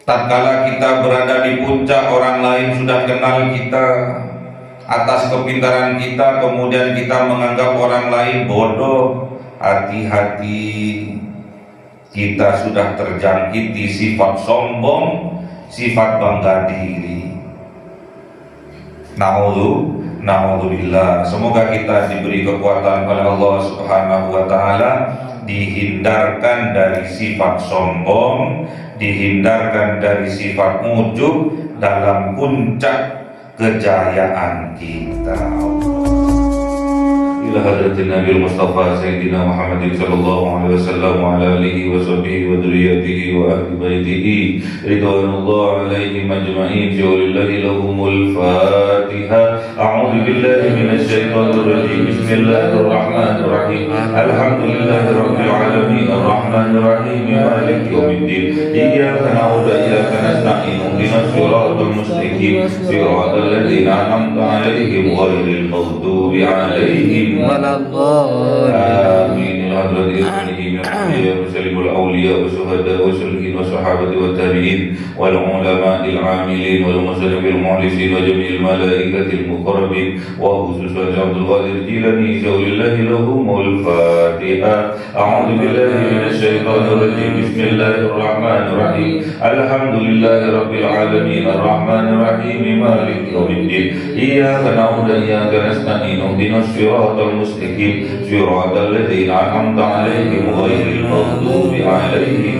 tatkala kita berada di puncak, orang lain sudah kenal kita atas kepintaran kita, kemudian kita menganggap orang lain bodoh. Hati-hati, kita sudah terjangkiti sifat sombong, sifat bangga diri. Na'udzubillah. Semoga kita diberi kekuatan oleh Allah Subhanahu wa taala, dihindarkan dari sifat sombong, dihindarkan dari sifat ujub dalam puncak kejayaan kita. Ila hadratin Nabi Mustafa Sayyidina Muhammad sallallahu alaihi wasallam wa ala alihi wa sahbihi wa dzurriyyatihi wa ahli baitihi ridwanullah alaihim ajma'in. Lillahi lahumul Fatiha. A'udzu billahi minasy syaithanir rajim. Bismillahirrahmanirrahim. Alhamdulillahi rabbil alamin arrahmanir rahim maliki yaumiddin. Iyyaka na'budu wa iyyaka nasta'in. Ihdinas siratal mustaqim. Siratal ladzina an'amta 'alaihim ghairil maghdubi 'alaihim آمين. حضرة إبراهيم وسلم الأولياء والشهداء والصالحين والصحابة والتابعين والعلماء العاملين والمسلمين المخلصين وجميع الملائكة المقربين وخصوصا عبد القادر الجيلاني لله لهم الفاتحة. أعوذ بالله من الشيطان الرجيم. بسم الله الرحمن الرحيم. الحمد لله رب العالمين الرحمن الرحيم مالك يوم الدين. إياك نعبد وإياك نستعين. اهدنا الصراط المستقيم صراط الذين أنعمت عليهم غير المغضوب عليهم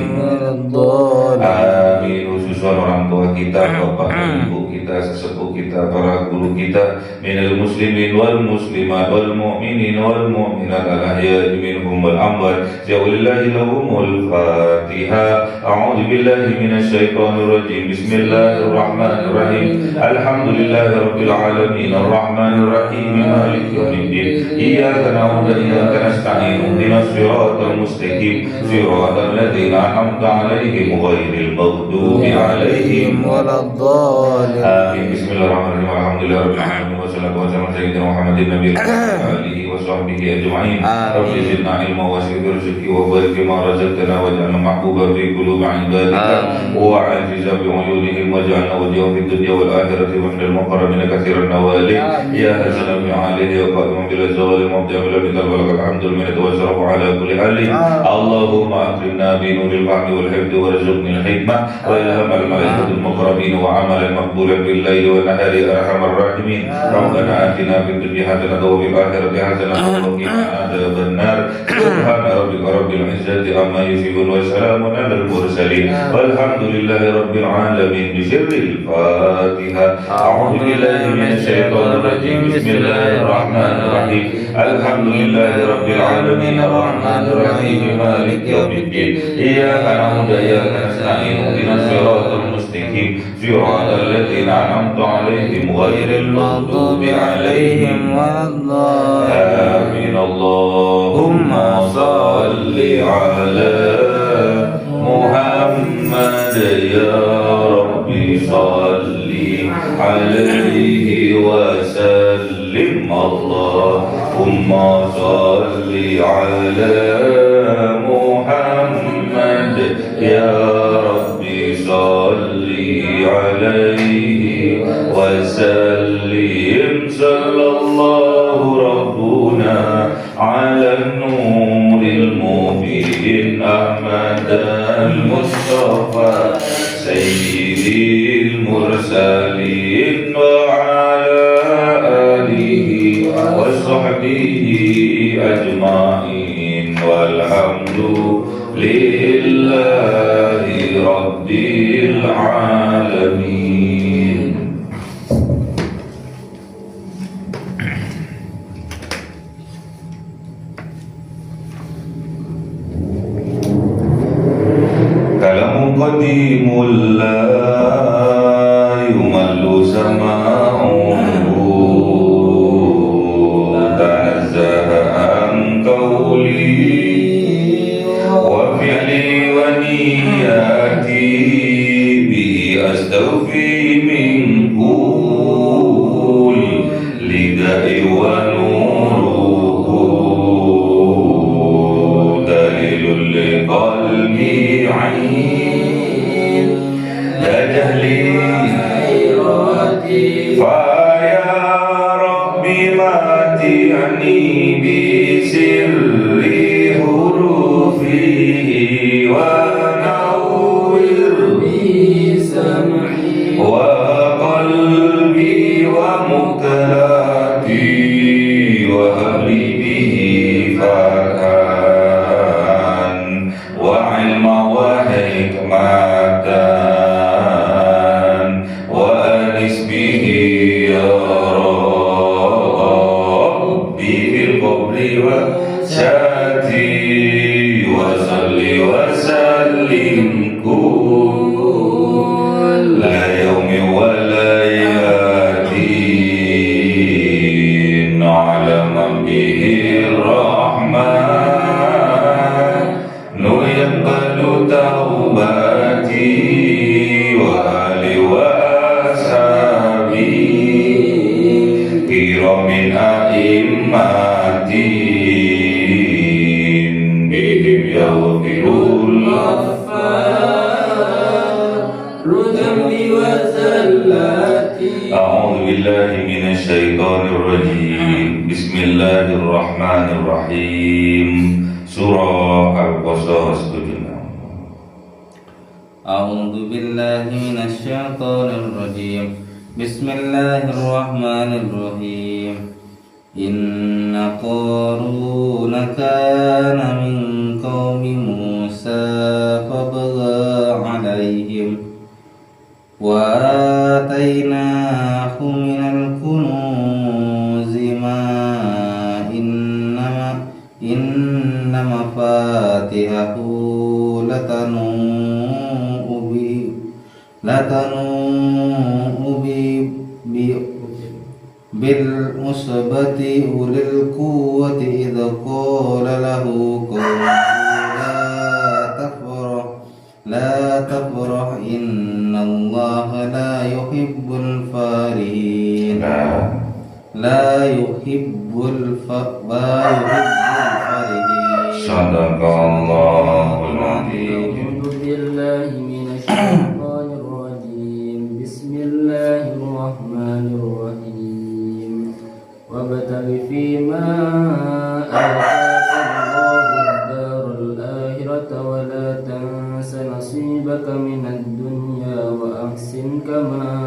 آمين. Khususan orang tua kita, bapak dan ibu kita, sesepuh kita, para guru kita, minal muslimin wal muslimat wal mu'minin wal mu'minat al-ahya'i minhum wal amwat. Lillahi lahumul Fatiha. A'udzu billahi minasy syaithanir rajim. Bismillahirrahmanirrahim. Alhamdulillahi rabbil alamin arrahmanir rahim maliki yaumiddin. Iyyaka na'budu wa iyyaka nasta'in. Ihdinas siratal mustaqim siratal ladzina an'amta 'alaihim ghairil maghdubi 'alaihim waladdallin. Amin. Bismillahirrahmanirrahim. Alhamdulillahirabbil alamin wassalatu wassalamu ala sayyidina Muhammadin nabiyil alihi wa sahbihi ajma'in. Rabbi zidna ilma wa zidna rizqi wa barik fima razaqtana waj'alna mahbuban fi qulubi 'ibadika wa 'aziza bi 'uyunihim waj'alna wajhahu fid dunya wal akhirati wa minal muqarrabin katsiran nawali ya hasalam ya alihi wa qa'iman bil zawali mubdi'a bil bidal wa lakal hamdul minna wa sarafu ala kulli halin. Allahumma akrimna bi nuril fahmi wal hifdhi warzuqni al hikmah wa ilham al malaikatil muqarrabin wa amalan maqbulan bil laili wa nahari arhamar rahimin. Rabbana atina fid dunya hasanatan wa fil akhirati hasanatan wa qina adzaban nar. Subhana rabbika rabbil izzati amma yasifun wa salamun alal mursalin walhamdulillahi rabbil alamin. Bisirril Fatiha. A'udzu billahi minasy syaithanir rajim. Bismillahirrahmanirrahim. Alhamdulillahi rabbil alamin arrahmanir rahim maliki yaumiddin. Iyyaka na'budu wa iyyaka nasta'in. Ihdinas siratal mustaqim siratal ladzina an'amta 'alaihim ghairil maghdubi 'alaihim waladdallin. Amin. Allahumma shalli 'ala Muhammad ya Rabbi shalli 'alaihi wa sallim. Allahumma shalli 'ala Muhammad ya Rabbi shalli 'alaihi wa sallim. Sallallahu rabbuna 'ala nuril mubin Ahmad al-Mustafa sayyidil mursalin wa 'ala alihi wa sahbihi ajma'in walhamdulillahi rabbil alamin. Kalamu qadimul la yumallu sama'uhu ta'azzaha an qawli wa fi'li wa niyati bi astaghfi min kul lida'i wa nuruhu dalilul liqalbi 'ain wa alihi wa ashabihi kiramin a'immatin bihim yaghfirullah أعوذ بالله من الشيطان الرجيم بسم الله الرحمن الرحيم Surah Al-Qasas 7. أعوذ بالله من الشيطان الرجيم بسم الله الرحمن الرحيم إن قارون كان من قوم موسى فبغى عليهم وآتيناه من الكنوز ما إن مفاتحه لتنوء بالعصبة أولي القوة إذ قال له قومه لا تفرح إن الله لا يحب الفرحين لا يحب الفرحين صدق الله العظيم. أعوذ بالله من الشيطان الرجيم بسم الله الرحمن الرحيم وابتغ فيما آتاك الله الدار الآخرة ولا تنس نصيبك من الدنيا وأحسن كما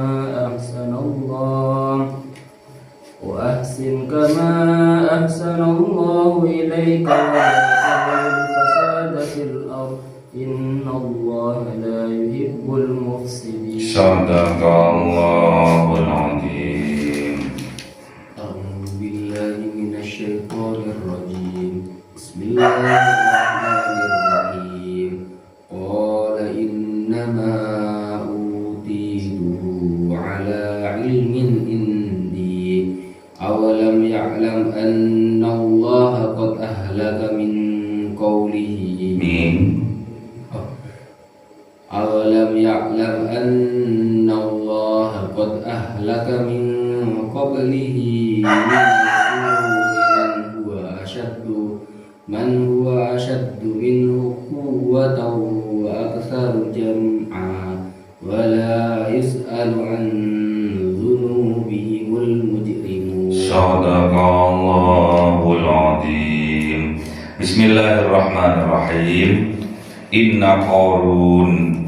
أحسن الله إليك ولا تبغ الفساد في الأرض إن الله لا يحب المفسدين. صدق الله العظيم. أعوذ بالله من الشيطان الرجيم بسم الله الرحمن الرحيم قال إنما أوتيته على علم عندي أولم يعلم أن الله قد أهلك من قوله أولم يعلم أن الله قد أهلك من قبله من هو أشد منه قوة وأكثر جمعا ولا يسأل عن ذنوبهم المجرمون. صدق الله العظيم. Bismillahirrahmanirrahim. Inna Qarun,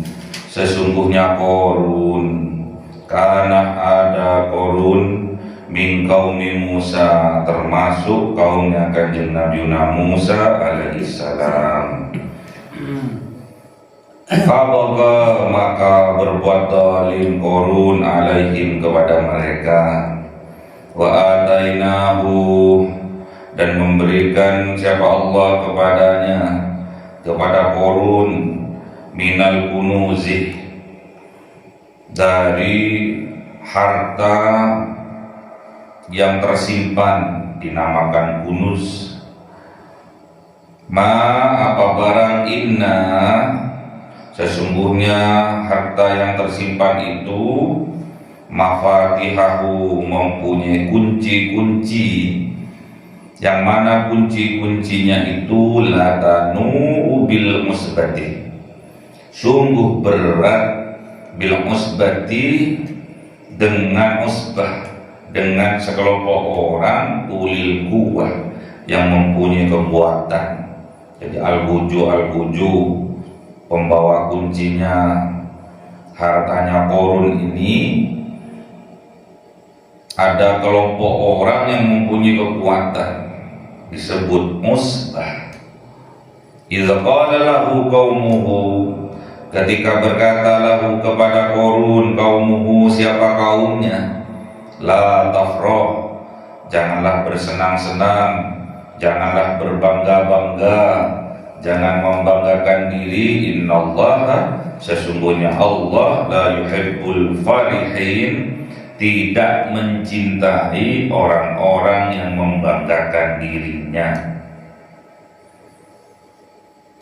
sesungguhnya Qarun, karena ada Qarun min qaumi Musa, termasuk kaumnya Kanjeng Nabi Musa alaihissalam. Fabaga, maka berbuat zalim Qarun alaihim kepada mereka. Wa atainahu, dan memberikan siapa Allah kepadanya, kepada Qarun, minal kunuzi, dari harta yang tersimpan, dinamakan kunuz. Ma, apa barang, inna, sesungguhnya harta yang tersimpan itu, mafatihahu, mempunyai kunci-kunci, yang mana kunci-kuncinya itu latanu bil musbati, sungguh berat, bil musbati, dengan usbah, dengan sekelompok orang, ulil quwwah, yang mempunyai kekuatan. Jadi al-buju, pembawa kuncinya hartanya Qarun ini, ada kelompok orang yang mempunyai kekuatan, disebut musbah. Idza qala lahu qaumuhu, ketika berkata lahu kepada Qarun qaumuhu, siapa kaumnya, la tafrah, janganlah bersenang-senang, janganlah berbangga-bangga, jangan membanggakan diri. Innallaha, sesungguhnya Allah, la yuhibbul farihin, tidak mencintai orang-orang yang membanggakan dirinya.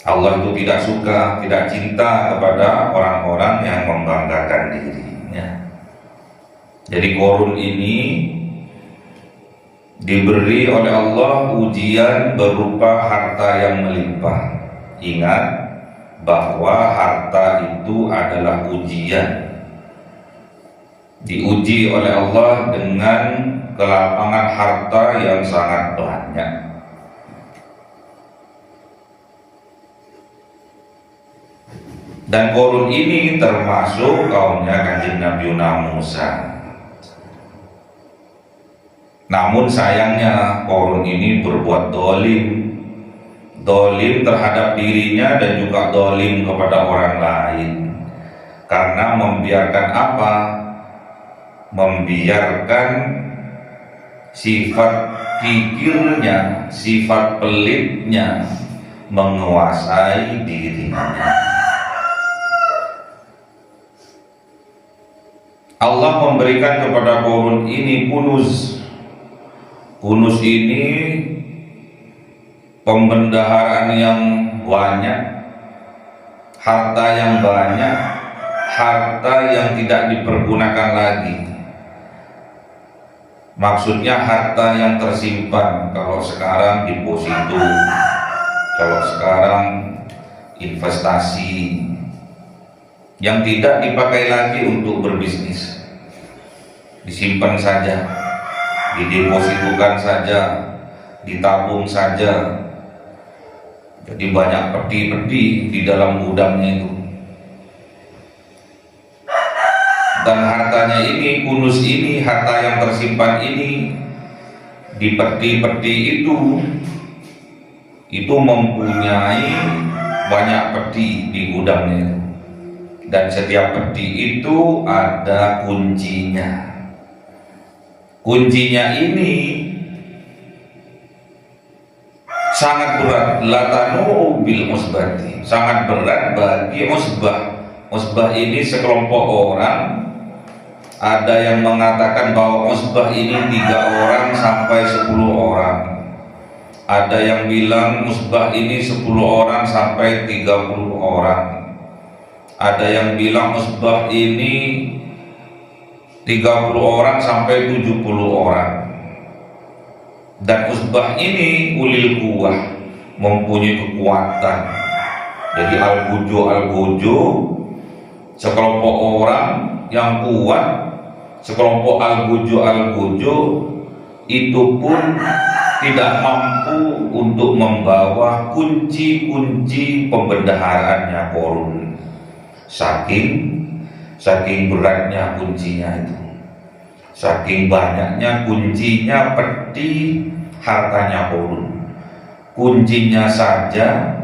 Allah itu tidak suka, tidak cinta kepada orang-orang yang membanggakan dirinya. Jadi Qarun ini diberi oleh Allah ujian berupa harta yang melimpah. Ingat bahwa harta itu adalah ujian. Diuji oleh Allah dengan kelapangan harta yang sangat banyak. Dan Qarun ini termasuk kaumnya Kanjeng Nabi Musa. Namun sayangnya Qarun ini berbuat dolim terhadap dirinya dan juga dolim kepada orang lain. Karena membiarkan apa? Membiarkan sifat kikirnya, sifat pelitnya menguasai dirinya. Allah memberikan kepada Qarun ini kunuz. Kunuz ini pembendaharaan yang banyak, harta yang banyak, harta yang tidak dipergunakan lagi. Maksudnya harta yang tersimpan. Kalau sekarang deposito, kalau sekarang investasi, yang tidak dipakai lagi untuk berbisnis, disimpan saja, didepositokan saja, ditabung saja. Jadi banyak peti-peti di dalam gudangnya itu. Dan hartanya ini, kunuz ini, harta yang tersimpan ini di peti-peti itu mempunyai banyak peti di gudangnya itu. Dan setiap peti itu ada kuncinya. Kuncinya ini sangat berat, latanu bil usbati, sangat berat bagi usbah. Usbah ini sekelompok orang. Ada yang mengatakan bahwa usbah ini 3 orang sampai 10 orang. Ada yang bilang usbah ini 10 orang sampai 30 orang. Ada yang bilang usbah ini 30 orang sampai 70 orang. Dan usbah ini ulil quwwah, mempunyai kekuatan. Jadi al-gojo sekelompok orang yang kuat, sekelompok al-gojo itu pun tidak mampu untuk membawa kunci-kunci pembendaharaannya Qarun. Saking beratnya kuncinya itu, saking banyaknya kuncinya peti hartanya Qarun. Kuncinya saja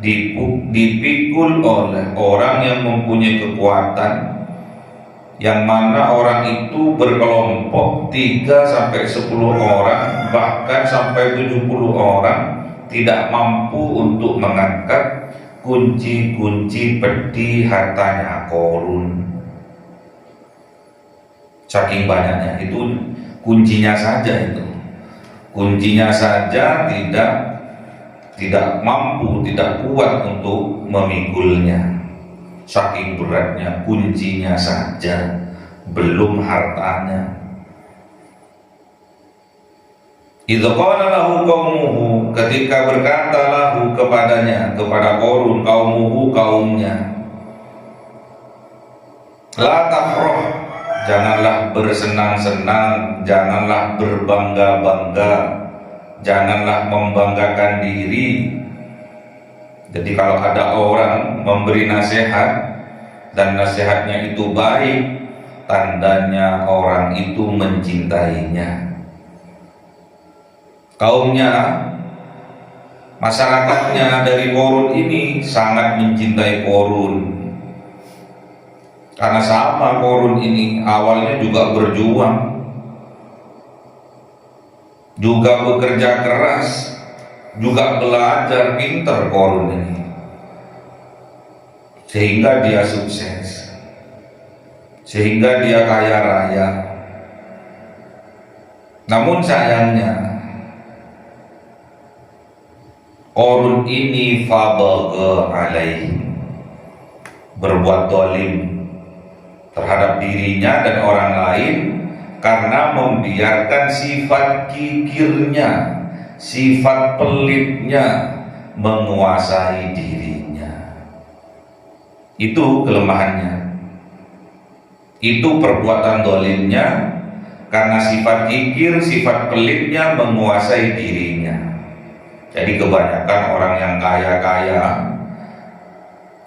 dipikul oleh orang yang mempunyai kekuatan, yang mana orang itu berkelompok 3-10 orang, bahkan sampai 70 orang, tidak mampu untuk mengangkat kunci-kunci peti hartanya Qarun. Saking banyaknya itu, kuncinya saja itu, kuncinya saja tidak mampu, tidak kuat untuk memikulnya. Saking beratnya kuncinya saja, belum hartanya. Idza qala lahu qaumuhu, ketika berkata lahu kepadanya, kepada Qarun, qaumuhu, kaumnya, la tafrah, janganlah bersenang-senang, janganlah berbangga-bangga, janganlah membanggakan diri. Jadi kalau ada orang memberi nasihat dan nasihatnya itu baik, tandanya orang itu mencintainya. Kaumnya, masyarakatnya dari Qarun ini sangat mencintai Qarun. Karena sama Qarun ini awalnya juga berjuang, juga bekerja keras, juga belajar pintar Qarun ini, sehingga dia sukses, sehingga dia kaya raya. Namun sayangnya Qarun ini fabagha alaihi, berbuat dolim terhadap dirinya dan orang lain karena membiarkan sifat kikirnya, sifat pelitnya menguasai dirinya. Itu kelemahannya, itu perbuatan dolimnya karena sifat kikir, sifat pelitnya menguasai dirinya. Jadi kebanyakan orang yang kaya-kaya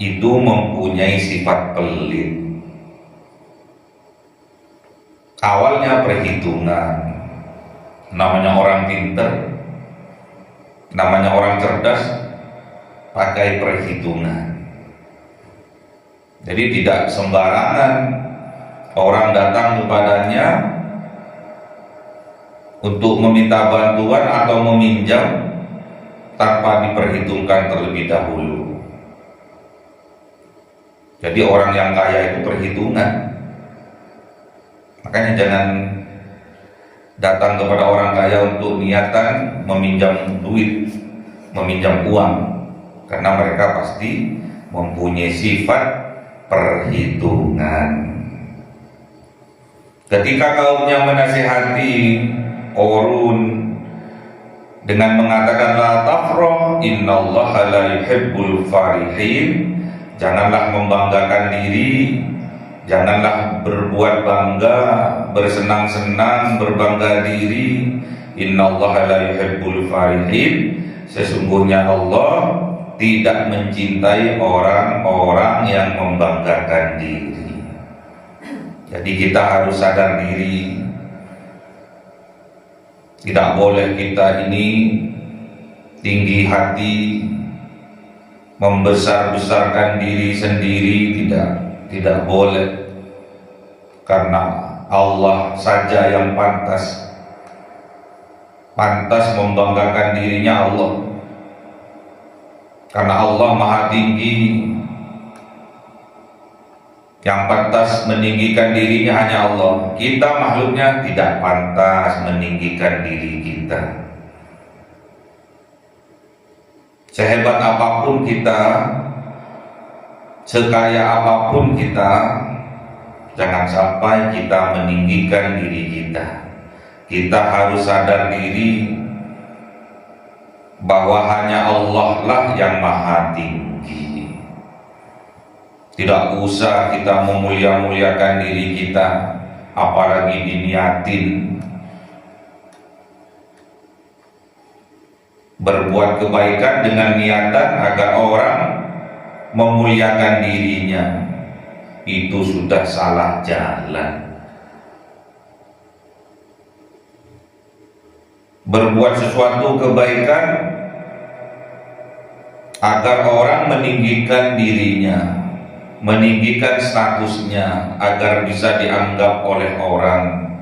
itu mempunyai sifat pelit. Awalnya perhitungan, namanya orang pinter, namanya orang cerdas, pakai perhitungan. Jadi tidak sembarangan orang datang kepadanya untuk meminta bantuan atau meminjam tanpa diperhitungkan terlebih dahulu. Jadi orang yang kaya itu perhitungan. Makanya jangan datang kepada orang kaya untuk niatan meminjam duit, meminjam uang, karena mereka pasti mempunyai sifat perhitungan. Ketika kaumnya menasihati Qarun dengan mengatakan la tafrah innallaha la yuhibbul farihin, janganlah membanggakan diri, janganlah berbuat bangga, bersenang-senang, berbangga diri. Innallaha la yuhibbul farihin, sesungguhnya Allah tidak mencintai orang-orang yang membanggakan diri. Jadi kita harus sadar diri. Tidak boleh kita ini tinggi hati, membesar-besarkan diri sendiri, tidak boleh. Karena Allah saja yang pantas membanggakan dirinya Allah. Karena Allah Maha Tinggi, yang pantas meninggikan dirinya hanya Allah. Kita makhluknya tidak pantas meninggikan diri kita. Sehebat apapun kita, sekaya apapun kita, jangan sampai kita meninggikan diri kita. Kita harus sadar diri bahwa hanya Allah lah yang Maha Tinggi. Tidak usah kita memulia-muliakan diri kita, apalagi diniatin berbuat kebaikan dengan niatan agar orang memuliakan dirinya. Itu sudah salah jalan. Berbuat sesuatu kebaikan agar orang meninggikan dirinya, meninggikan statusnya agar bisa dianggap oleh orang,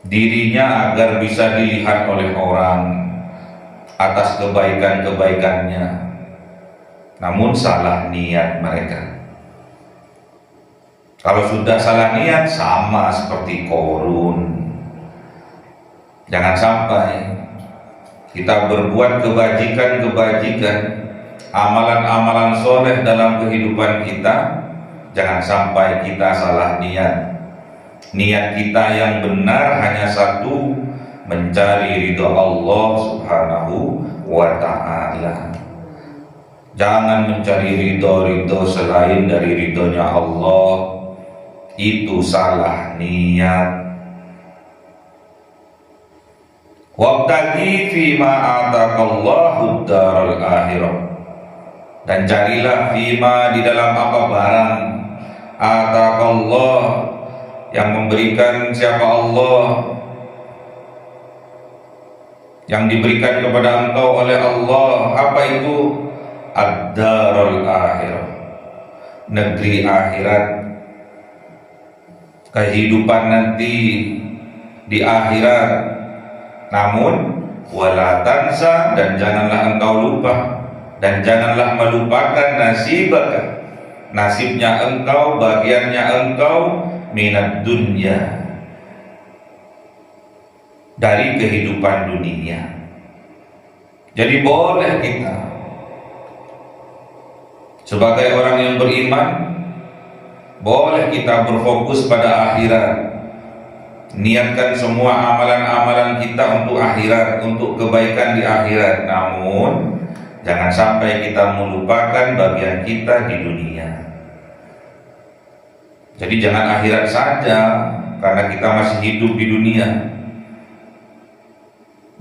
dirinya agar bisa dilihat oleh orang atas kebaikan-kebaikannya. Namun salah niat mereka. Kalau sudah salah niat, sama seperti Qarun. Jangan sampai kita berbuat kebajikan-kebajikan, amalan-amalan soleh dalam kehidupan kita, jangan sampai kita salah niat. Niat kita yang benar hanya satu, mencari ridho Allah Subhanahu wa ta'ala. Jangan mencari ridho selain dari ridhonya Allah. Itu salah niat. Wabtaghi fima ataqallahu daral akhirah, dan carilah fima di dalam apa barang ataqallah yang memberikan siapa Allah, yang diberikan kepada engkau oleh Allah. Apa itu? Ad-darul akhirah, negeri akhirat, kehidupan nanti di akhirat. Namun wala tansa, dan janganlah engkau lupa, dan janganlah melupakan nasibnya engkau, bagiannya engkau, minat dunia, dari kehidupan dunia. Jadi boleh kita sebagai orang yang beriman, boleh kita berfokus pada akhirat. Niatkan semua amalan-amalan kita untuk akhirat, untuk kebaikan di akhirat. Namun jangan sampai kita melupakan bagian kita di dunia. Jadi jangan akhirat saja, karena kita masih hidup di dunia.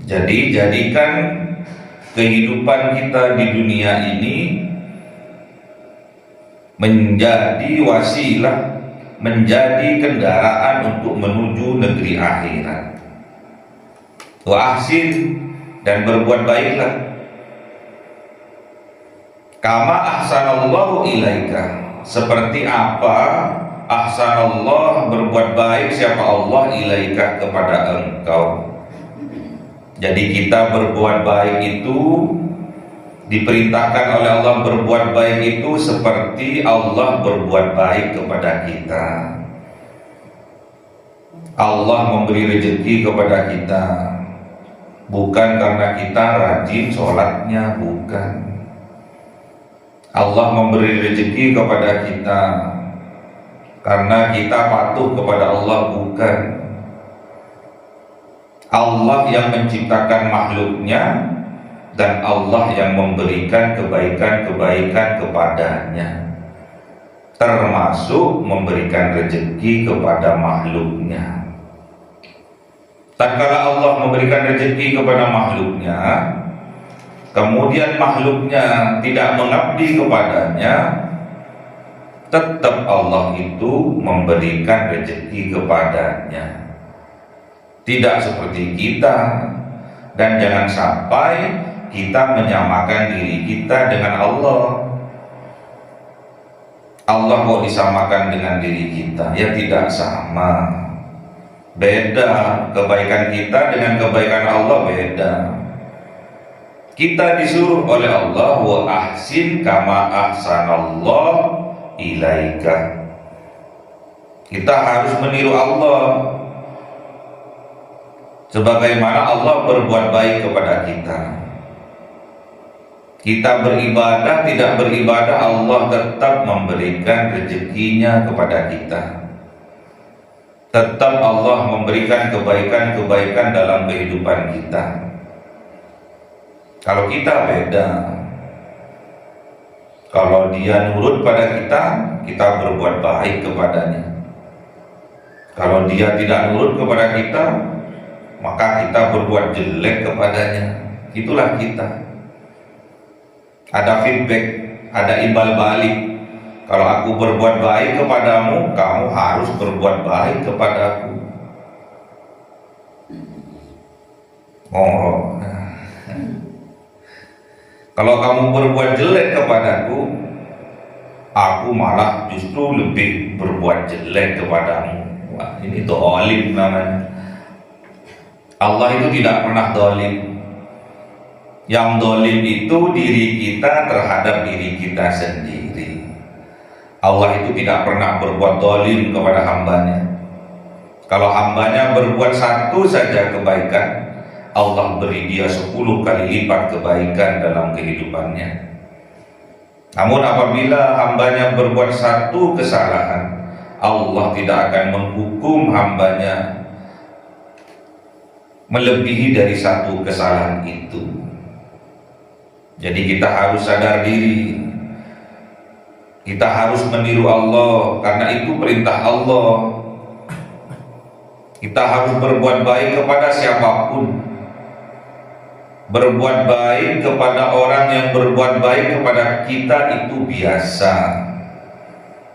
Jadi jadikan kehidupan kita di dunia ini menjadi wasilah, menjadi kendaraan untuk menuju negeri akhirat. Wa ahsin, dan berbuat baiklah. Kama ahsanallahu ilaika, seperti apa ahsanallah, berbuat baik siapa Allah, ilaika, kepada engkau. Jadi kita berbuat baik itu diperintahkan oleh Allah. Berbuat baik itu seperti Allah berbuat baik kepada kita. Allah memberi rezeki kepada kita bukan karena kita rajin sholatnya, bukan. Allah memberi rezeki kepada kita karena kita patuh kepada Allah, bukan. Allah yang menciptakan makhluknya, dan Allah yang memberikan kebaikan-kebaikan kepadanya, termasuk memberikan rezeki kepada makhluknya. Tatkala Allah memberikan rezeki kepada makhluknya, kemudian makhluknya tidak mengabdi kepadanya, tetap Allah itu memberikan rezeki kepadanya. Tidak seperti kita. Dan jangan sampai kita menyamakan diri kita dengan Allah. Allah kok disamakan dengan diri kita? Ya tidak sama. Beda. Kebaikan kita dengan kebaikan Allah beda. Kita disuruh oleh Allah, wa ahsin kama ahsanallah ilaika. Kita harus meniru Allah sebagaimana Allah berbuat baik kepada kita. Kita beribadah, tidak beribadah, Allah tetap memberikan rezekinya kepada kita. Tetap Allah memberikan kebaikan-kebaikan dalam kehidupan kita. Kalau kita beda. Kalau dia nurut pada kita, kita berbuat baik kepadanya. Kalau dia tidak nurut kepada kita, maka kita berbuat jelek kepadanya. Itulah kita. Ada feedback, ada imbal balik. Kalau aku berbuat baik kepadamu, kamu harus berbuat baik kepadaku. Oh. Kalau kamu berbuat jelek kepadaku, aku malah justru lebih berbuat jelek kepadamu. Wah, ini dolim namanya. Allah itu tidak pernah dolim. Yang dolim itu diri kita terhadap diri kita sendiri. Allah itu tidak pernah berbuat dolim kepada hambanya. Kalau hambanya berbuat satu saja kebaikan, Allah beri dia 10 kali lipat kebaikan dalam kehidupannya. Namun apabila hambanya berbuat satu kesalahan, Allah tidak akan menghukum hambanya melebihi dari satu kesalahan itu. Jadi kita harus sadar diri. Kita harus meniru Allah, karena itu perintah Allah. Kita harus berbuat baik kepada siapapun. Berbuat baik kepada orang yang berbuat baik kepada kita itu biasa.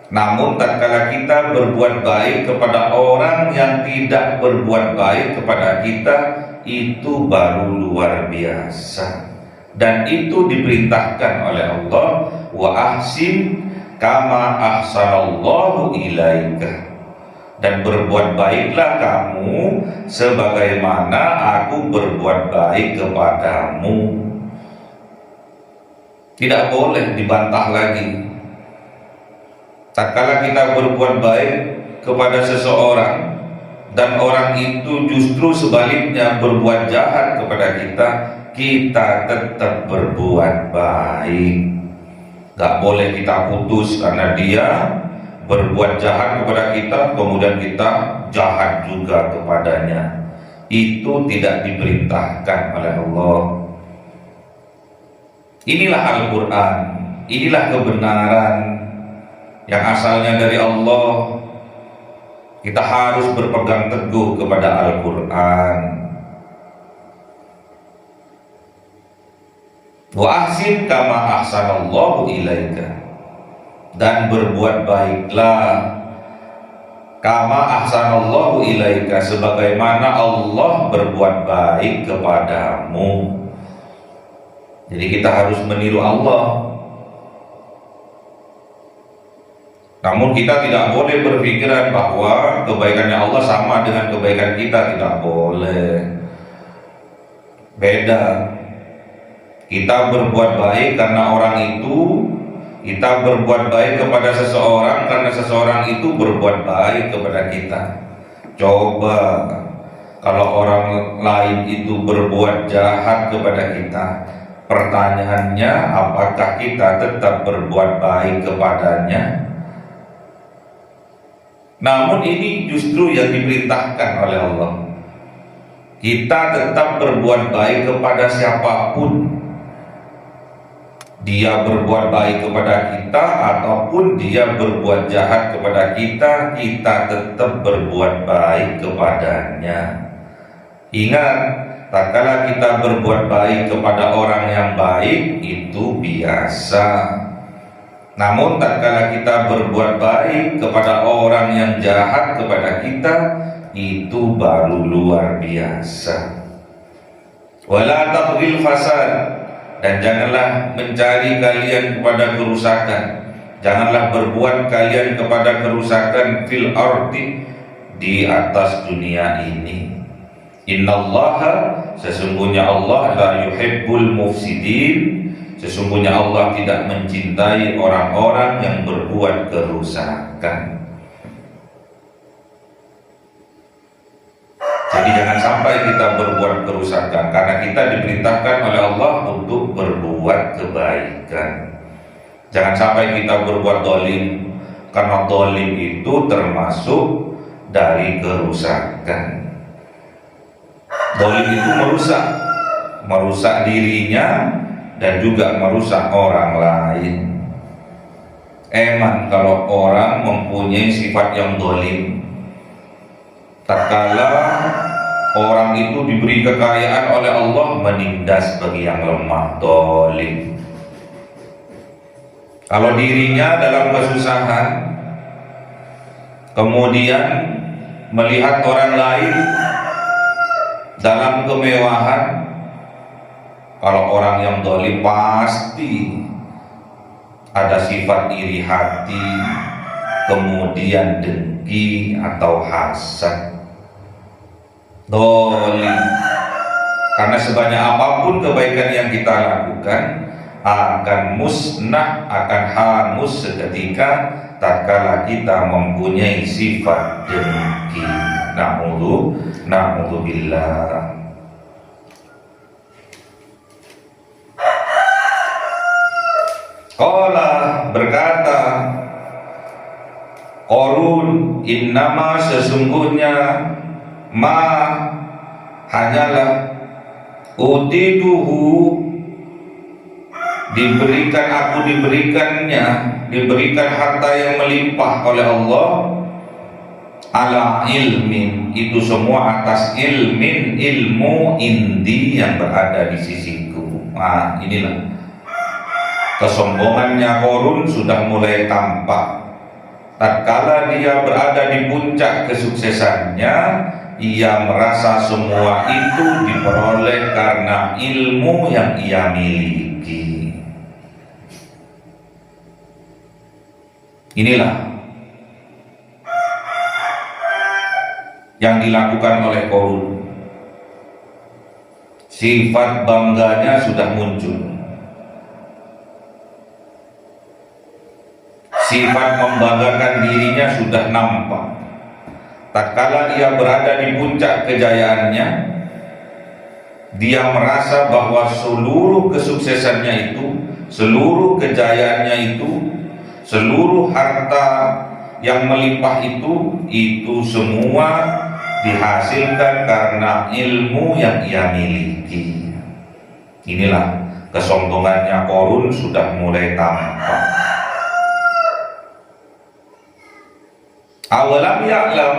Namun tatkala kita berbuat baik kepada orang yang tidak berbuat baik kepada kita, itu baru luar biasa. Dan itu diperintahkan oleh Allah, wa ahsin kama ahsanallahu ilaika. Dan berbuat baiklah kamu sebagaimana aku berbuat baik kepadamu. Tidak boleh dibantah lagi. Tatkala kita berbuat baik kepada seseorang dan orang itu justru sebaliknya berbuat jahat kepada kita, kita tetap berbuat baik. Gak boleh kita putus karena dia berbuat jahat kepada kita, kemudian kita jahat juga kepadanya. Itu tidak diperintahkan oleh Allah. Inilah Al-Quran, inilah kebenaran yang asalnya dari Allah. Kita harus berpegang teguh kepada Al-Quran. Wa ahsin kama ahsanallahu ilaika, dan berbuat baiklah kama ahsanallahu ilaika, sebagaimana Allah berbuat baik kepadamu. Jadi kita harus meniru Allah. Namun kita tidak boleh berpikiran bahwa kebaikannya Allah sama dengan kebaikan kita, tidak boleh. Beda. Kita berbuat baik karena orang itu, kita berbuat baik kepada seseorang karena seseorang itu berbuat baik kepada kita. Coba kalau orang lain itu berbuat jahat kepada kita, pertanyaannya apakah kita tetap berbuat baik kepadanya? Namun ini justru yang diperintahkan oleh Allah. Kita tetap berbuat baik kepada siapapun, dia berbuat baik kepada kita ataupun dia berbuat jahat kepada kita, kita tetap berbuat baik kepadanya. Ingat, tatkala kita berbuat baik kepada orang yang baik itu biasa. Namun tatkala kita berbuat baik kepada orang yang jahat kepada kita, itu baru luar biasa. Wala tabghil fasad, dan janganlah mencari kalian kepada kerusakan, janganlah berbuat kalian kepada kerusakan fil ardi, di atas dunia ini. Innallaha, sesungguhnya Allah, la yuhibbul mufsidin, sesungguhnya Allah tidak mencintai orang-orang yang berbuat kerusakan. Jadi jangan sampai kita berbuat kerusakan, karena kita diperintahkan oleh Allah untuk berbuat kebaikan. Jangan sampai kita berbuat dolim, karena dolim itu termasuk dari kerusakan. Dolim itu merusak dirinya dan juga merusak orang lain. Eman kalau orang mempunyai sifat yang dolim, tatkala orang itu diberi kekayaan oleh Allah, menindas bagi yang lemah, dolim. Kalau dirinya dalam kesusahan, kemudian melihat orang lain dalam kemewahan, kalau orang yang dolim pasti ada sifat iri hati, kemudian dengki atau hasad. Dolim, karena sebanyak apapun kebaikan yang kita lakukan akan musnah, akan hangus seketika tatkala kita mempunyai sifat dengki. Na'udzubillah. Qala, berkata Qarun, innama, sesungguhnya, ma, hanyalah, utiduhu, diberikan harta yang melimpah oleh Allah, ala ilmin, itu semua atas ilmu indi yang berada di sisiku. Nah, inilah kesombongannya Qarun sudah mulai tampak. Tatkala dia berada di puncak kesuksesannya, ia merasa semua itu diperoleh karena ilmu yang ia miliki. Inilah yang dilakukan oleh Qarun. Sifat bangganya sudah muncul, sifat membanggakan dirinya sudah nampak. Tatkala ia berada di puncak kejayaannya, dia merasa bahwa seluruh kesuksesannya itu, seluruh kejayaannya itu, seluruh harta yang melimpah itu semua dihasilkan karena ilmu yang ia miliki. Inilah kesombongannya Qarun sudah mulai tampak. Awalam ya'lam,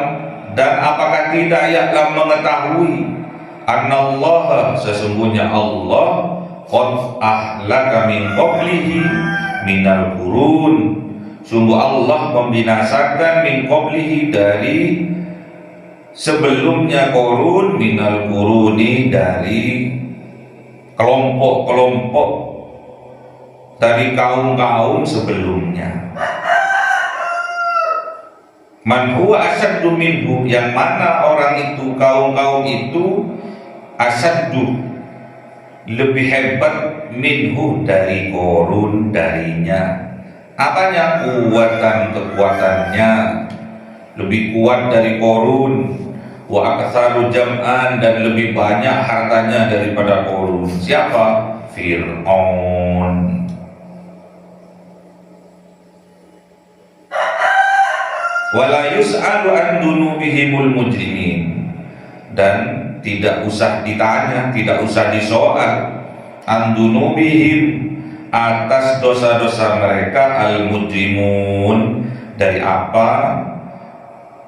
dan apakah tidak ya'lam mengetahui, annallaha, sesungguhnya Allah, qad ahlaka min qablihi minal qurun, sungguh Allah membinasakan min qablihi, dari sebelumnya Qarun, minal quruni, dari kelompok-kelompok, dari kaum-kaum sebelumnya. Man huwa asyaddu minhu, yang mana orang itu, kaum-kaum itu, asyaddu, lebih hebat, minhu, dari Qarun, darinya. Apanya? Kuatan, kekuatannya lebih kuat dari Qarun. Wa aktsaru jam'an, dan lebih banyak hartanya daripada Qarun. Siapa? Fir'aun. Wala yus'alu an dunubihimul mujrimin, dan tidak usah ditanya, tidak usah disoal, an dunubihim, atas dosa-dosa mereka, al mujrimun, dari apa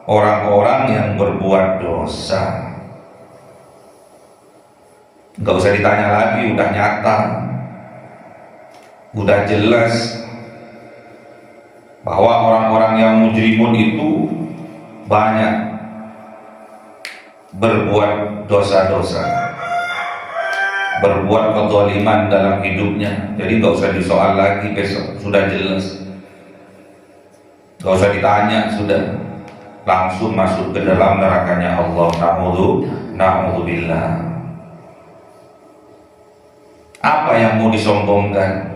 orang-orang yang berbuat dosa. Gak usah ditanya lagi, udah nyata, udah jelas bahwa orang-orang yang mujrimun itu banyak berbuat dosa-dosa, berbuat kezaliman dalam hidupnya. Jadi gak usah disoal lagi, besok sudah jelas, gak usah ditanya, sudah langsung masuk ke dalam nerakanya Allah. Na'udzubillah. Apa yang mau disombongkan?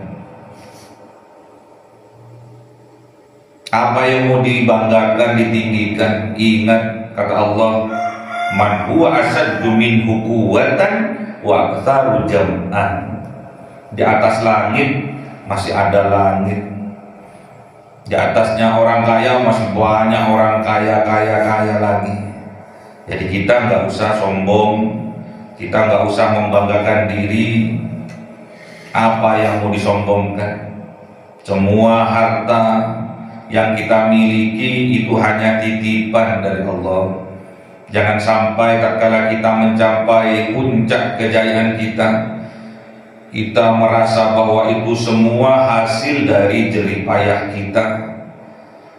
Apa yang mau dibanggakan, ditinggikan? Ingat kata Allah, man huwa asyaddu minhu quwwatan wa aktsaru jam'an. Di atas langit masih ada langit, di atasnya orang kaya masih banyak orang kaya lagi. Jadi kita nggak usah sombong, kita nggak usah membanggakan diri. Apa yang mau disombongkan? Semua harta yang kita miliki itu hanya titipan dari Allah. Jangan sampai tatkala kita mencapai puncak kejayaan kita merasa bahwa itu semua hasil dari jerih payah kita,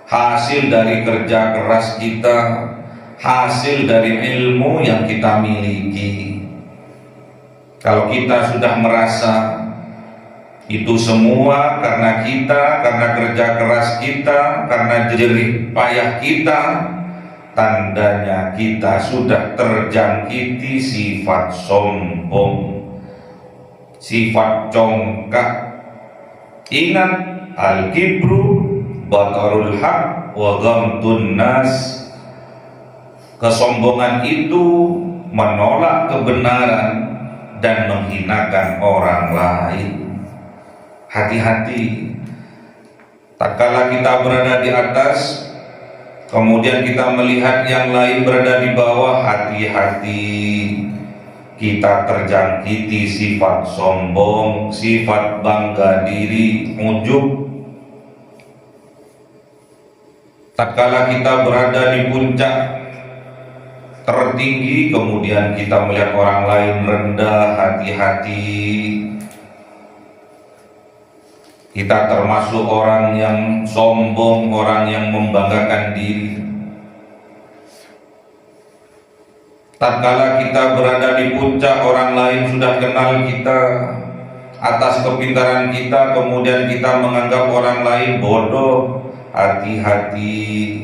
hasil dari kerja keras kita, hasil dari ilmu yang kita miliki. Kalau kita sudah merasa itu semua karena kita, karena kerja keras kita, karena jerih payah kita, tandanya kita sudah terjangkiti sifat sombong, sifat congkak. Ingat, al-kibru batarul haq wa ghamtun nas. Kesombongan itu menolak kebenaran dan menghinakan orang lain. Hati-hati, tatkala kita berada di atas, kemudian kita melihat yang lain berada di bawah, hati-hati, kita terjangkiti sifat sombong, sifat bangga diri, ujub. Tatkala kita berada di puncak tertinggi, kemudian kita melihat orang lain rendah, hati-hati. Kita termasuk orang yang sombong, orang yang membanggakan diri. Tatkala kita berada di puncak, orang lain sudah kenal kita atas kepintaran kita, kemudian kita menganggap orang lain bodoh. Hati-hati,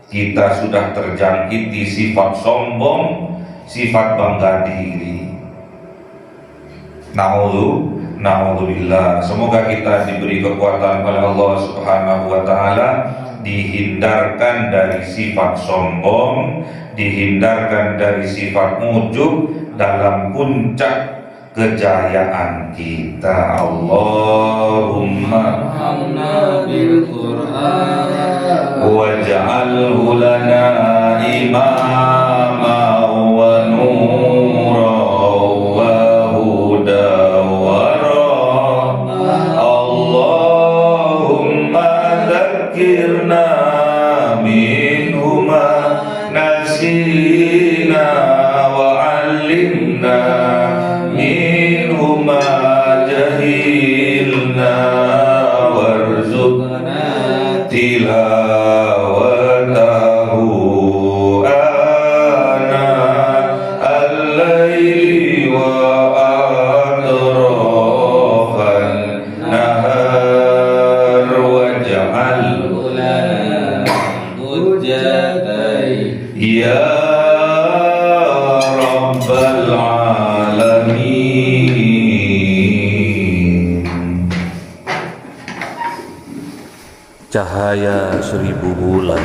kita sudah terjangkiti sifat sombong, sifat bangga diri. Na'udzubillah. Semoga kita diberi kekuatan oleh Allah Subhanahu wa taala, dihindarkan dari sifat sombong, dihindarkan dari sifat ujub, dalam puncak kejayaan kita. Allahumma Hamna bil Qur'an waj'alhu lana imama wa nura wa huda wa rahmah. Allahumma dzakirna minhuma nasina wa 'allimna minhuma jahilna warzuqna tilawatahu ana al-laili wa atrafan nahar waj'alhu lana hujjatai ya rabbal alamin. Cahaya 1000 bulan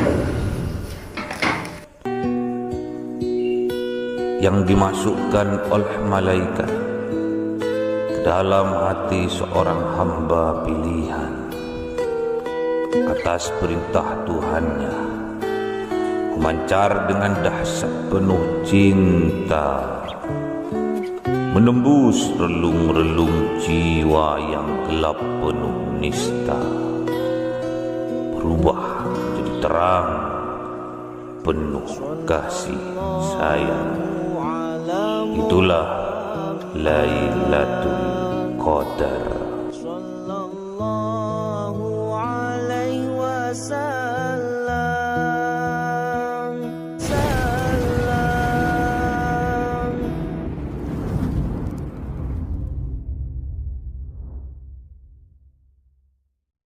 yang dimasukkan oleh malaikat ke dalam hati seorang hamba pilihan atas perintah Tuhannya, memancar dengan dahsyat penuh cinta, menembus relung-relung jiwa yang gelap penuh nista, berubah menjadi terang penuh kasih sayang. Itulah Lailatul Qadar.